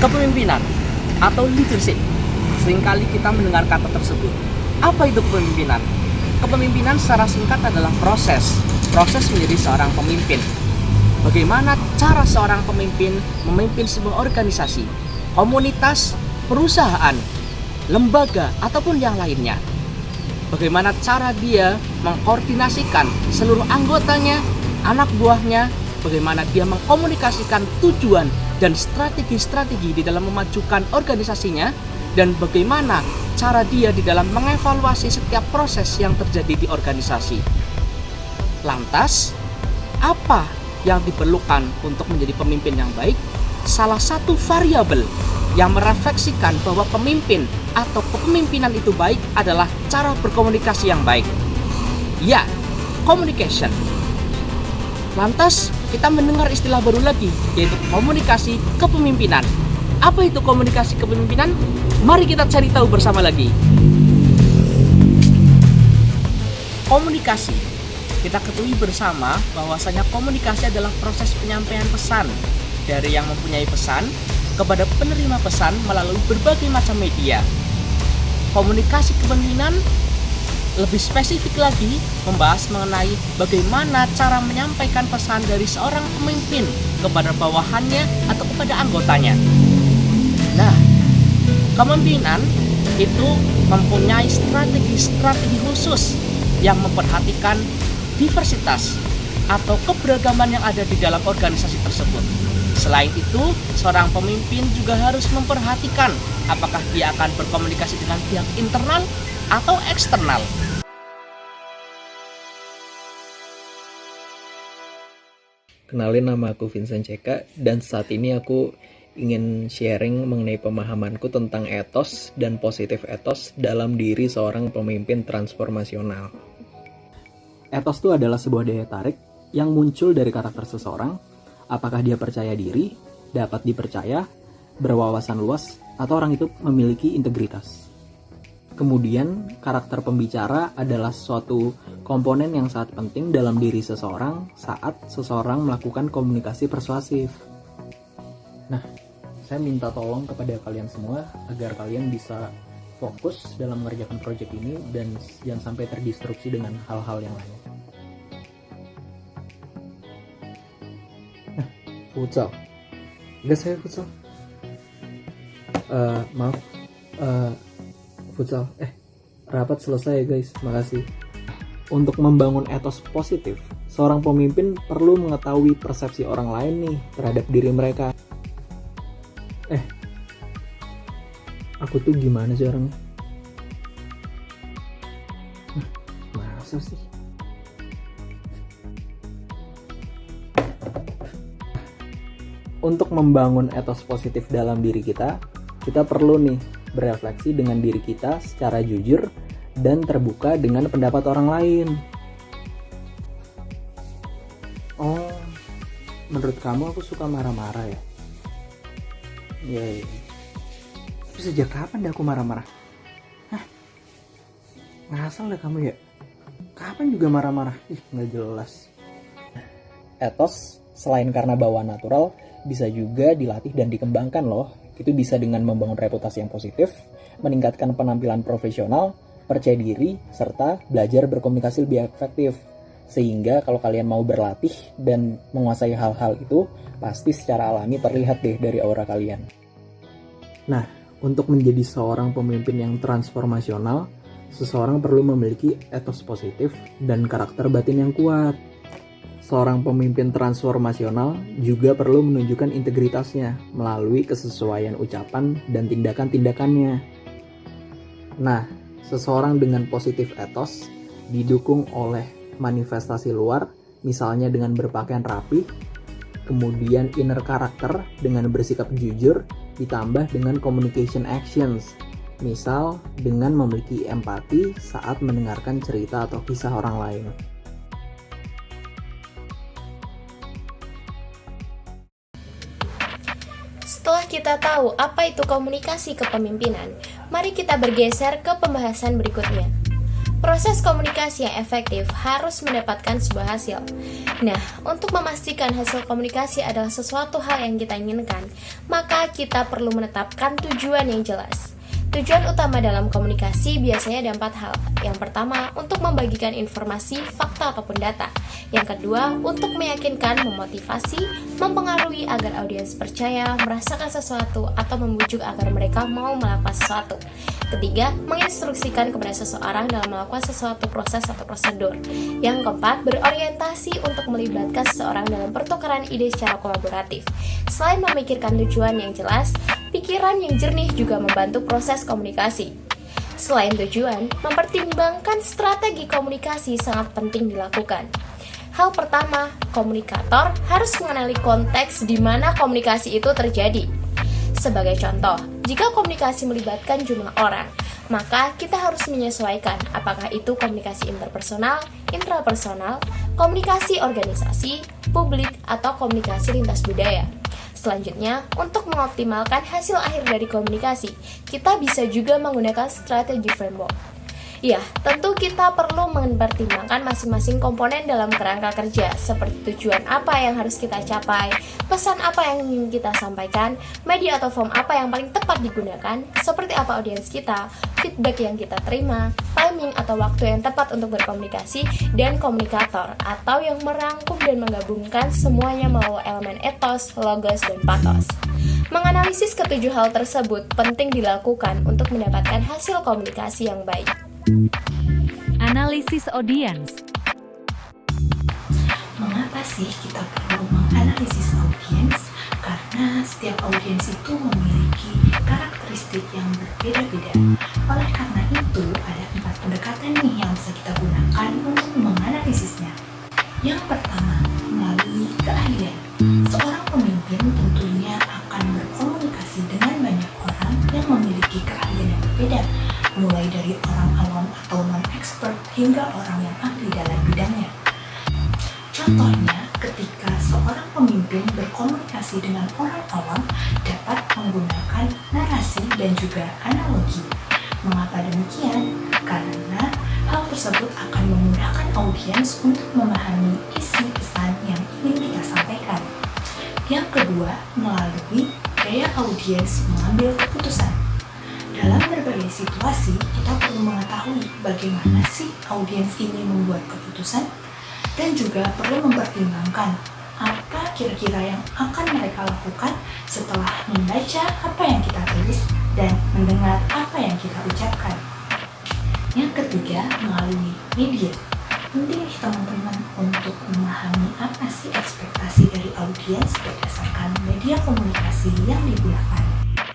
Kepemimpinan atau leadership. Seringkali kita mendengar kata tersebut. Apa itu kepemimpinan? Kepemimpinan secara singkat adalah proses menjadi seorang pemimpin. Bagaimana cara seorang pemimpin memimpin sebuah organisasi, komunitas, perusahaan, lembaga, ataupun yang lainnya. Bagaimana cara dia mengkoordinasikan seluruh anggotanya, anak buahnya, bagaimana dia mengkomunikasikan tujuan dan strategi-strategi di dalam memajukan organisasinya, dan bagaimana cara dia di dalam mengevaluasi setiap proses yang terjadi di organisasi. Lantas, apa yang diperlukan untuk menjadi pemimpin yang baik? Salah satu variabel yang merefleksikan bahwa pemimpin atau kepemimpinan itu baik adalah cara berkomunikasi yang baik. Ya, communication. Lantas, kita mendengar istilah baru lagi, yaitu komunikasi kepemimpinan. Apa itu komunikasi kepemimpinan? Mari kita cari tahu bersama lagi. Komunikasi. Kita ketahui bersama bahwasanya komunikasi adalah proses penyampaian pesan dari yang mempunyai pesan kepada penerima pesan melalui berbagai macam media. Komunikasi kepemimpinan lebih spesifik lagi membahas mengenai bagaimana cara menyampaikan pesan dari seorang pemimpin kepada bawahannya atau kepada anggotanya. Nah, kepemimpinan itu mempunyai strategi khusus yang memperhatikan diversitas atau keberagaman yang ada di dalam organisasi tersebut. Selain itu, seorang pemimpin juga harus memperhatikan apakah dia akan berkomunikasi dengan pihak internal atau eksternal. Kenalin, nama aku Vincent CK, dan saat ini aku ingin sharing mengenai pemahamanku tentang etos dan positif etos dalam diri seorang pemimpin transformasional. Etos itu adalah sebuah daya tarik yang muncul dari karakter seseorang, apakah dia percaya diri, dapat dipercaya, berwawasan luas, atau orang itu memiliki integritas. Kemudian, karakter pembicara adalah suatu komponen yang sangat penting dalam diri seseorang saat seseorang melakukan komunikasi persuasif. Nah, saya minta tolong kepada kalian semua agar kalian bisa fokus dalam mengerjakan proyek ini dan jangan sampai terdistraksi dengan hal-hal yang lain. Futsal. Enggak, saya futsal. Maaf. Futsal. Rapat selesai ya guys, makasih. Untuk membangun etos positif, seorang pemimpin perlu mengetahui persepsi orang lain nih terhadap diri mereka. Aku tuh gimana sih orangnya? Masa sih? Untuk membangun etos positif dalam diri kita perlu nih berefleksi dengan diri kita secara jujur dan terbuka dengan pendapat orang lain. Oh, menurut kamu aku suka marah-marah ya? Iya. Tapi sejak kapan dah aku marah-marah? Ngasal dah kamu ya? Kapan juga marah-marah? Nggak jelas. Etos selain karena bawaan natural, bisa juga dilatih dan dikembangkan loh. Itu bisa dengan membangun reputasi yang positif, meningkatkan penampilan profesional, percaya diri, serta belajar berkomunikasi lebih efektif. Sehingga kalau kalian mau berlatih dan menguasai hal-hal itu, pasti secara alami terlihat deh dari aura kalian. Nah, untuk menjadi seorang pemimpin yang transformasional, seseorang perlu memiliki etos positif dan karakter batin yang kuat. Seorang pemimpin transformasional juga perlu menunjukkan integritasnya melalui kesesuaian ucapan dan tindakan-tindakannya. Nah, seseorang dengan positif etos didukung oleh manifestasi luar, misalnya dengan berpakaian rapi, kemudian inner karakter dengan bersikap jujur, ditambah dengan communication actions, misal dengan memiliki empati saat mendengarkan cerita atau kisah orang lain. Setelah kita tahu apa itu komunikasi kepemimpinan, mari kita bergeser ke pembahasan berikutnya. Proses komunikasi yang efektif harus mendapatkan sebuah hasil. Nah, untuk memastikan hasil komunikasi adalah sesuatu hal yang kita inginkan, maka kita perlu menetapkan tujuan yang jelas. Tujuan utama dalam komunikasi biasanya ada 4 hal. Yang pertama, untuk membagikan informasi, fakta ataupun data. Yang kedua, untuk meyakinkan, memotivasi, mempengaruhi agar audiens percaya, merasakan sesuatu, atau membujuk agar mereka mau melakukan sesuatu. Ketiga, menginstruksikan kepada seseorang dalam melakukan sesuatu proses atau prosedur. Yang keempat, berorientasi untuk melibatkan seseorang dalam pertukaran ide secara kolaboratif. Selain memikirkan tujuan yang jelas, pikiran yang jernih juga membantu proses komunikasi. Selain tujuan, mempertimbangkan strategi komunikasi sangat penting dilakukan. Hal pertama, komunikator harus mengenali konteks di mana komunikasi itu terjadi. Sebagai contoh, jika komunikasi melibatkan jumlah orang, maka kita harus menyesuaikan apakah itu komunikasi interpersonal, intrapersonal, komunikasi organisasi, publik, atau komunikasi lintas budaya. Selanjutnya, untuk mengoptimalkan hasil akhir dari komunikasi, kita bisa juga menggunakan strategi framework. Ya, tentu kita perlu mempertimbangkan masing-masing komponen dalam kerangka kerja, seperti tujuan apa yang harus kita capai, pesan apa yang ingin kita sampaikan, media atau form apa yang paling tepat digunakan, seperti apa audiens kita, feedback yang kita terima, timing atau waktu yang tepat untuk berkomunikasi, dan komunikator atau yang merangkum dan menggabungkan semuanya melalui elemen etos, logos, dan pathos. Menganalisis ketujuh hal tersebut penting dilakukan untuk mendapatkan hasil komunikasi yang baik. Analisis audiens. Mengapa sih kita perlu menganalisis audiens? Karena setiap audiens itu memiliki karakteristik yang berbeda-beda. Oleh karena itu, ada 4 pendekatan nih yang bisa kita gunakan untuk menganalisisnya. Yang pertama, melalui keahlian. Seorang pemimpin tentunya akan berkomunikasi dengan banyak orang yang memiliki keahlian yang berbeda, mulai dari orang awam atau non-expert hingga orang yang ahli dalam bidangnya. Contohnya, ketika seorang pemimpin berkomunikasi dengan orang awam dapat menggunakan narasi dan juga analogi. Mengapa demikian? Karena hal tersebut akan memudahkan audiens untuk memahami isi pesan yang ingin kita sampaikan. Yang kedua, melalui gaya audiens mengambil keputusan. Dalam berbagai situasi, kita perlu mengetahui bagaimana sih audiens ini membuat keputusan dan juga perlu mempertimbangkan apa kira-kira yang akan mereka lakukan setelah membaca apa yang kita tulis dan mendengar apa yang kita ucapkan. Yang ketiga, melalui media. Penting nih teman-teman untuk memahami apa sih ekspektasi dari audiens berdasarkan media komunikasi yang digunakan.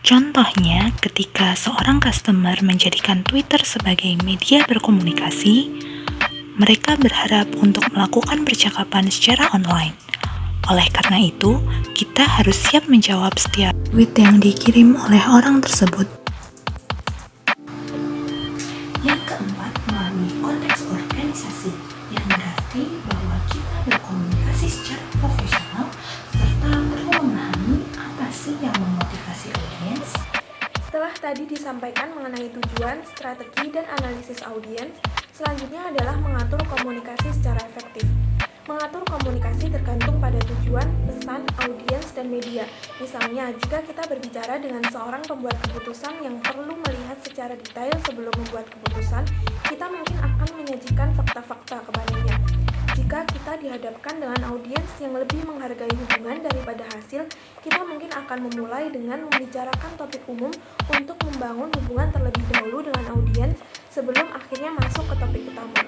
Contohnya, ketika seorang customer menjadikan Twitter sebagai media berkomunikasi, mereka berharap untuk melakukan percakapan secara online. Oleh karena itu, kita harus siap menjawab setiap tweet yang dikirim oleh orang tersebut. Yang keempat, melalui konteks organisasi, yang berarti bahwa kita berkomunikasi secara profesional serta perlu memahami apa sih yang memotivasi audiens. Setelah tadi disampaikan mengenai tujuan, strategi, dan analisis audiens, selanjutnya adalah mengatur komunikasi secara efektif. Mengatur komunikasi tergantung pada tujuan, pesan, audiens, dan media. Misalnya, jika kita berbicara dengan seorang pembuat keputusan yang perlu melihat secara detail sebelum membuat keputusan, kita mungkin akan menyajikan fakta-fakta kepadanya. Jika kita dihadapkan dengan audiens yang lebih menghargai hubungan daripada hasil, kita mungkin akan memulai dengan membicarakan topik umum untuk membangun hubungan terlebih dahulu dengan audiens sebelum akhirnya masuk ke topik utama.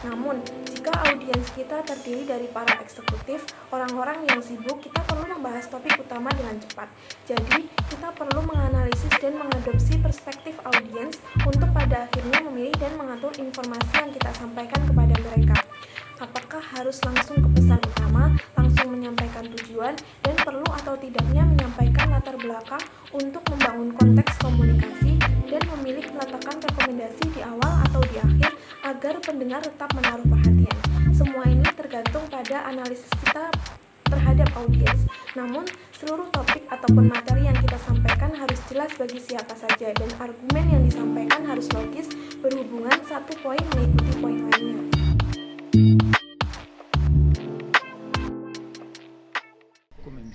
Namun, jika audiens kita terdiri dari para eksekutif, orang-orang yang sibuk, kita perlu membahas topik utama dengan cepat. Jadi, kita perlu menganalisis dan mengadopsi perspektif audiens untuk pada akhirnya memilih dan mengatur informasi yang kita sampaikan kepada mereka. Apakah harus langsung ke pesan utama, langsung menyampaikan tujuan, dan perlu atau tidaknya menyampaikan latar belakang untuk membangun konteks komunikasi dan memilih meletakkan rekomendasi di awal atau di akhir agar pendengar tetap menaruh perhatian. Semua ini tergantung pada analisis kita terhadap audiens. Namun, seluruh topik ataupun materi yang kita sampaikan harus jelas bagi siapa saja dan argumen yang disampaikan harus logis, berhubungan satu poin mengikuti poin lainnya.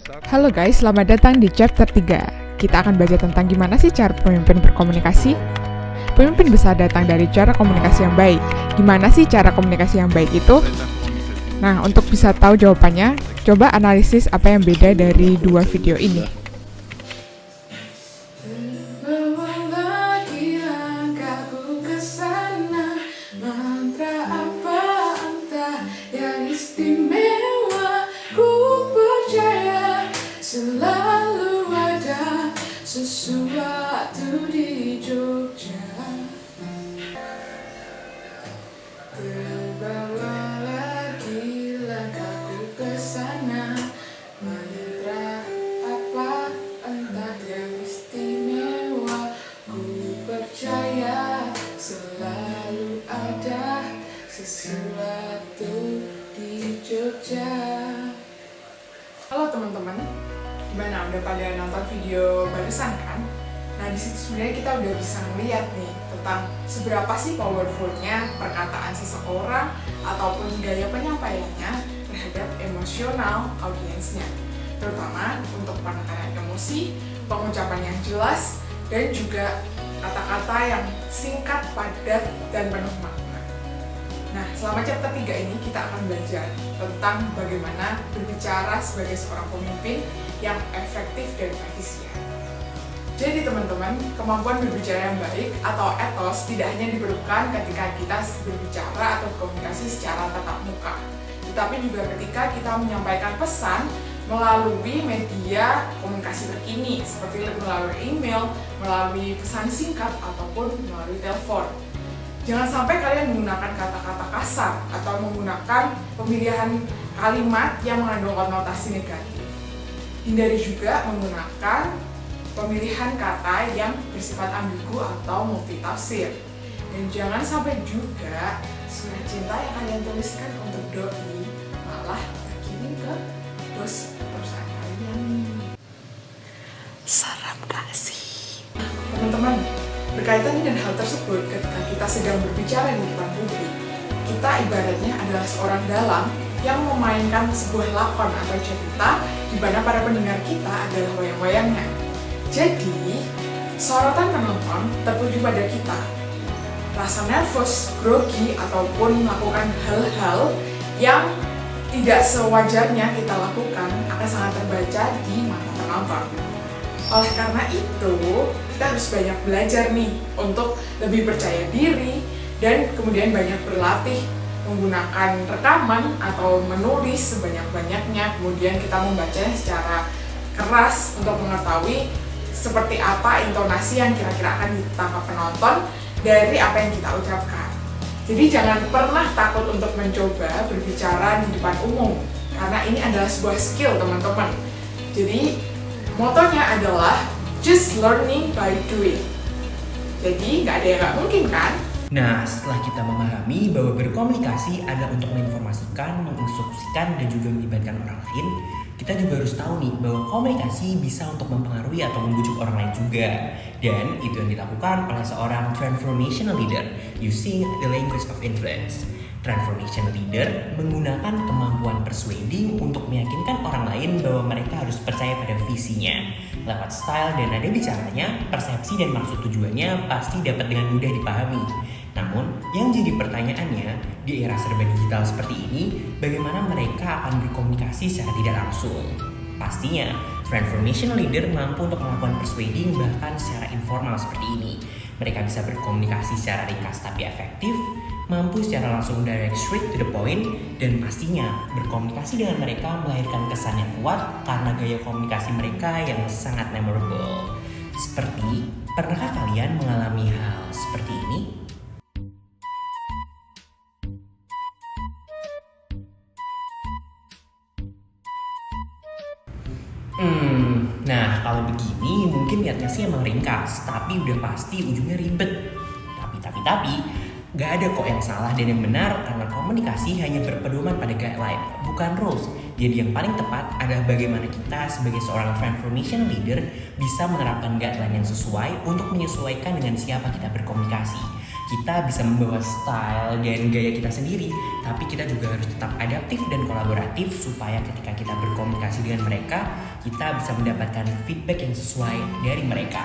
Halo guys, selamat datang di chapter 3. Kita akan belajar tentang gimana sih cara pemimpin berkomunikasi. Pemimpin bisa datang dari cara komunikasi yang baik. Gimana sih cara komunikasi yang baik itu? Nah, untuk bisa tahu jawabannya, coba analisis apa yang beda dari dua video ini. Selalu ada sesuatu di Jogja. Terbawa lagi langkahku ke sana. Mantra apa entah yang istimewa. Ku percaya selalu ada sesuatu di Jogja. Halo teman-teman, gimana? Udah pada nonton video barusan kan? Nah, di situ sebenarnya kita udah bisa melihat nih tentang seberapa sih powerfulnya perkataan seseorang ataupun gaya penyampaiannya terhadap emosional audiensnya, terutama untuk penekanan emosi, pengucapan yang jelas, dan juga kata-kata yang singkat, padat, dan penuh makna. Nah, selama chapter 3 ini kita akan belajar tentang bagaimana berbicara sebagai seorang pemimpin yang efektif dan efisien. Jadi teman-teman, kemampuan berbicara yang baik atau etos tidak hanya diperlukan ketika kita berbicara atau berkomunikasi secara tatap muka, tetapi juga ketika kita menyampaikan pesan melalui media komunikasi terkini seperti melalui email, melalui pesan singkat, ataupun melalui telepon. Jangan sampai kalian menggunakan kata-kata kasar atau menggunakan pemilihan kalimat yang mengandung konotasi negatif. Hindari juga menggunakan pemilihan kata yang bersifat ambigu atau multitafsir. Dan jangan sampai juga surat cinta yang kalian tuliskan untuk doi malah terkirim ke bos perusahaan kalian. Salam kasih. Teman-teman, berkaitan dengan hal tersebut, ketika kita sedang berbicara di depan publik, kita ibaratnya adalah seorang dalang yang memainkan sebuah lakon atau cerita di mana para pendengar kita adalah wayang-wayangnya. Jadi, sorotan penonton tertuju pada kita. Rasa nervous, grogi, ataupun melakukan hal-hal yang tidak sewajarnya kita lakukan akan sangat terbaca di mata penonton. Oleh karena itu, kita harus banyak belajar nih untuk lebih percaya diri dan kemudian banyak berlatih menggunakan rekaman atau menulis sebanyak-banyaknya. Kemudian kita membacanya secara keras untuk mengetahui seperti apa intonasi yang kira-kira akan ditangkap penonton dari apa yang kita ucapkan. Jadi jangan pernah takut untuk mencoba berbicara di depan umum, karena ini adalah sebuah skill teman-teman. Jadi motonya adalah just learning by doing. Jadi nggak ada yang nggak mungkin kan? Nah, setelah kita memahami bahwa berkomunikasi adalah untuk menginformasikan, menginstruksikan, dan juga melibatkan orang lain, kita juga harus tahu nih bahwa komunikasi bisa untuk mempengaruhi atau membujuk orang lain juga. Dan itu yang dilakukan oleh seorang transformational leader using the language of influence. Transformation leader menggunakan kemampuan persuading untuk meyakinkan orang lain bahwa mereka harus percaya pada visinya. Lewat style dan nada bicaranya, persepsi dan maksud tujuannya pasti dapat dengan mudah dipahami. Namun, yang jadi pertanyaannya, di era serba digital seperti ini, bagaimana mereka akan berkomunikasi secara tidak langsung? Pastinya, transformation leader mampu untuk melakukan persuading bahkan secara informal seperti ini. Mereka bisa berkomunikasi secara ringkas tapi efektif, mampu secara langsung direct straight to the point, dan pastinya berkomunikasi dengan mereka melahirkan kesan yang kuat karena gaya komunikasi mereka yang sangat memorable. Seperti, pernahkah kalian mengalami hal seperti ini? Nah, kalau begini mungkin niatnya sih emang ringkas, tapi udah pasti ujungnya ribet. Tapi, gak ada kok yang salah dan yang benar karena komunikasi hanya berpedoman pada guideline, bukan rules. Jadi yang paling tepat adalah bagaimana kita sebagai seorang transformation leader bisa menerapkan guideline yang sesuai untuk menyesuaikan dengan siapa kita berkomunikasi. Kita bisa membawa style dan gaya kita sendiri, tapi kita juga harus tetap adaptif dan kolaboratif supaya ketika kita berkomunikasi dengan mereka, kita bisa mendapatkan feedback yang sesuai dari mereka.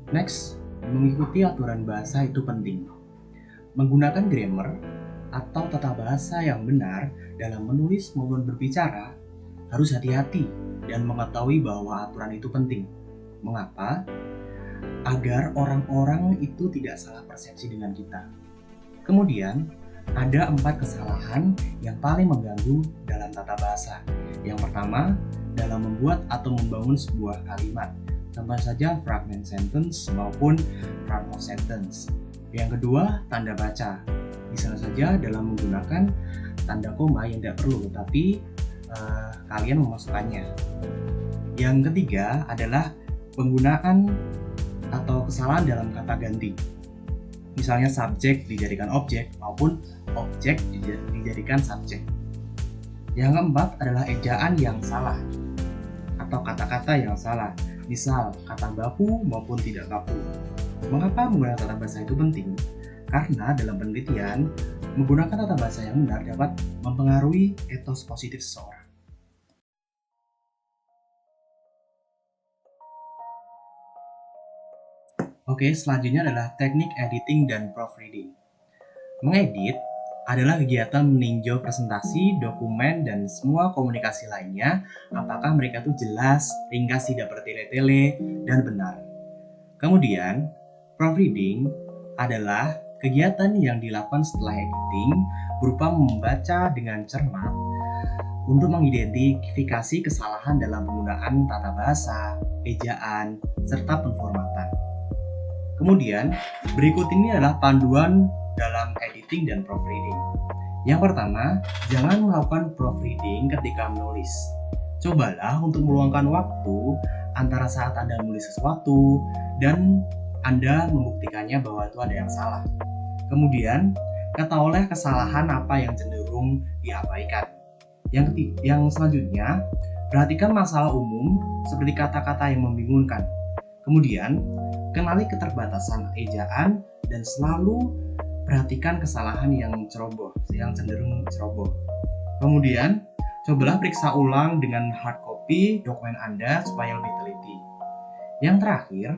Next, mengikuti aturan bahasa itu penting. Menggunakan grammar atau tata bahasa yang benar dalam menulis maupun berbicara harus hati-hati dan mengetahui bahwa aturan itu penting. Mengapa? Agar orang-orang itu tidak salah persepsi dengan kita. Kemudian, ada 4 kesalahan yang paling mengganggu dalam tata bahasa. Yang pertama, dalam membuat atau membangun sebuah kalimat. Contoh saja fragment sentence maupun part of sentence. Yang kedua, tanda baca. Misalnya saja dalam menggunakan tanda koma yang tidak perlu, tetapi kalian memasukkannya. Yang ketiga adalah penggunaan atau kesalahan dalam kata ganti. Misalnya subjek dijadikan objek maupun objek dijadikan subjek. Yang keempat adalah ejaan yang salah atau kata-kata yang salah. Misal kata baku maupun tidak baku. Mengapa menggunakan tata bahasa itu penting? Karena dalam penelitian, menggunakan tata bahasa yang benar dapat mempengaruhi etos positif seseorang. Oke, selanjutnya adalah teknik editing dan proofreading. Mengedit adalah kegiatan meninjau presentasi, dokumen, dan semua komunikasi lainnya, apakah mereka itu jelas, ringkas, tidak bertele-tele, dan benar. Kemudian, proofreading adalah kegiatan yang dilakukan setelah editing berupa membaca dengan cermat untuk mengidentifikasi kesalahan dalam penggunaan tata bahasa, ejaan, serta penformatan. Kemudian, berikut ini adalah panduan dalam editing dan proofreading. Yang pertama, jangan melakukan proofreading ketika menulis. Cobalah untuk meluangkan waktu antara saat Anda menulis sesuatu dan Anda membuktikannya bahwa itu ada yang salah. Kemudian, ketahuilah kesalahan apa yang cenderung diabaikan. Yang selanjutnya, perhatikan masalah umum seperti kata-kata yang membingungkan. Kemudian, kenali keterbatasan ejaan dan selalu perhatikan kesalahan yang cenderung ceroboh. Kemudian, cobalah periksa ulang dengan hard copy dokumen Anda supaya lebih teliti. Yang terakhir,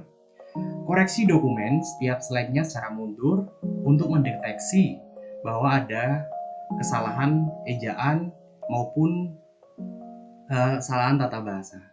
koreksi dokumen setiap slide-nya secara mundur untuk mendeteksi bahwa ada kesalahan ejaan maupun kesalahan tata bahasa.